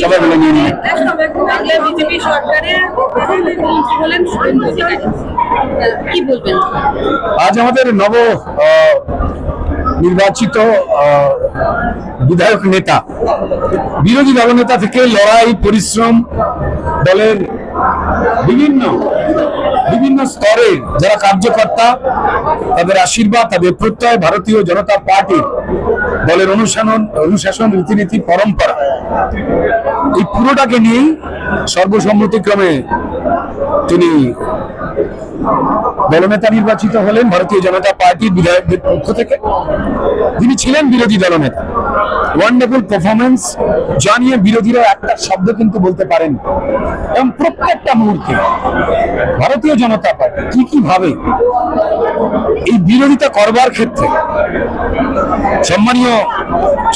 সবাই মিলে নিয়ে নিয়ে বিজেপি সরকারের মুখ্যমন্ত্রী হলেন শুভেন্দু অধিকারী, কি বলবেন? আজ আমাদের নব নির্বাচিত বিধায়ক নেতা, বিরোধী দলনেতা থেকে লড়াই পরিশ্রম দলের বিভিন্ন স্তরের যারা কার্যকর্তা, তাদের আশীর্বাদ, তাদের প্রত্যয়, ভারতীয় জনতা পার্টির দলের অনুশাসন রীতিনীতি পরম্পরা, এই পুরোটাকে নিয়েই সর্বসম্মতিক্রমে তিনি দলনেতা নির্বাচিত হলেন ভারতীয় জনতা পার্টির বিধায়কদের পক্ষ থেকে। তিনি ছিলেন বিরোধী দলনেতা, ওয়ান্ডারফুল পারফরমেন্স জানিয়ে বিরোধীরা একটা শব্দ কিন্তু বলতে পারেন, এবং প্রত্যেকটা মুহূর্তে ভারতীয় জনতা পার্টি কি ভাবে এই বিরোধিতা করবার ক্ষেত্রে সম্মানীয়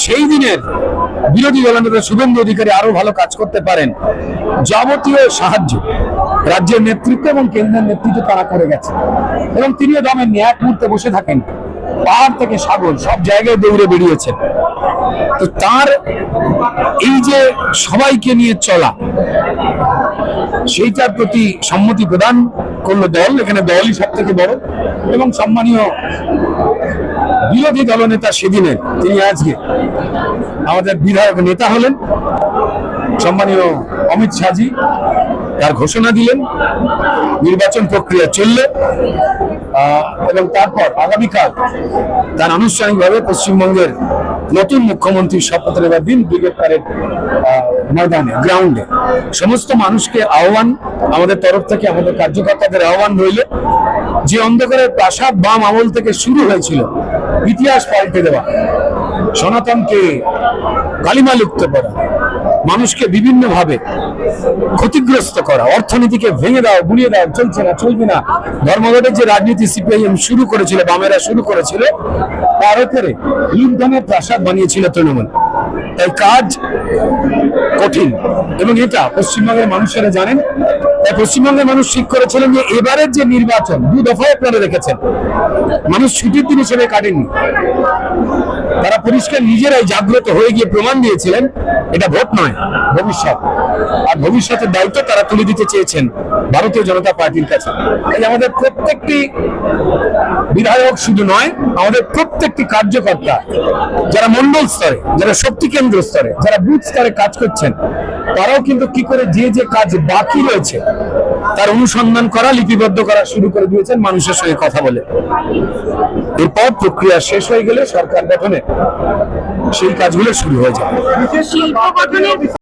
সেই দিনের বিরোধী দলনেতা শুভেন্দু অধিকারী আরো ভালো কাজ করতে পারেন, যাবতীয় সাহায্য রাজ্যের নেতৃত্ব এবং কেন্দ্রের নেতৃত্ব তারা করে গেছে, এবং তিনিও দমের এক মুহূর্তে বসে থাকেন, পাহাড় থেকে সাগর সব জায়গায় দৌড়ে বেরিয়েছেন। তো তার এই যে সবাইকে নিয়ে চলা, সেইটার প্রতি সম্মতি প্রদান করলো দল, এখানে দলই সব থেকে বড়, এবং সম্মানীয় বিরোধী দলনেতা সেদিনের তিনি আজকে আমাদের বিধায়ক নেতা হলেন। সম্মানীয় অমিত শাহজি তার ঘোষণা দিলেন, নির্বাচন প্রক্রিয়া চলল, এবং তারপর আগামীকাল তার আনুষ্ঠানিকভাবে পশ্চিমবঙ্গের নতুন মুখ্যমন্ত্রীর শপথ নেবার দিন ব্রিগেড প্যারেড ময়দানে, গ্রাউন্ডে সমস্ত মানুষকে আহ্বান, আমাদের তরফ থেকে আমাদের কার্যকর্তাদের আহ্বান রইল, যে অন্ধকারের প্রাসাদ বাম আমল থেকে শুরু হয়েছিল ইতিহাস পাল্টে দেওয়া, সনাতনকে কালিমালিপ্ত করা, মানুষকে বিভিন্ন ভাবে ক্ষতিগ্রস্ত করা, অর্থনীতিকে ভেঙে দাও, গুলিয়ে দাও, চলছে না, চলবে না, ধর্মঘটের যে রাজনীতি সিপিআইএম শুরু করেছিল, বামেরা শুরু করেছিল, তার উপরে লুণ্ঠনের প্রাসাদ বানিয়েছিল তৃণমূল। তাই কাজ কঠিন, এবং এটা পশ্চিমবঙ্গের মানুষেরা জানেন। তাই পশ্চিমবঙ্গের মানুষ ঠিক করেছিলেন যে এবারের যে নির্বাচন, 2 দফায় আপনারা দেখেছেন, মানুষ ছুটির দিন হিসেবে কাটেননি, তারা পরিষ্কার নিজেরাই জাগ্রত হয়ে গিয়ে প্রমাণ দিয়েছিলেন এটা ভোট নয়, ভবিষ্যৎ, আর ভবিষ্যতের দায়িত্ব তারা তুলে দিতে চেয়েছেন ভারতীয় জনতা পার্টির কাছে। তাই আমাদের প্রত্যেকটি বিধায়ক শুধু নয়, আমাদের প্রত্যেকটি কার্যকর্তা যারা মন্ডল স্তরে, যারা শক্তি কেন্দ্র স্তরে, যারা বুথ স্তরে কাজ করছেন, তারাও কিন্তু কি করে যে কাজ বাকি রয়েছে তার অনুসন্ধান করা, লিপিবদ্ধ করা শুরু করে দিয়েছেন মানুষের সঙ্গে কথা বলে। এরপর প্রক্রিয়া শেষ হয়ে গেলে সরকার গঠনে সেই কাজগুলো শুরু হয়ে যাবে। শিল্প গঠনের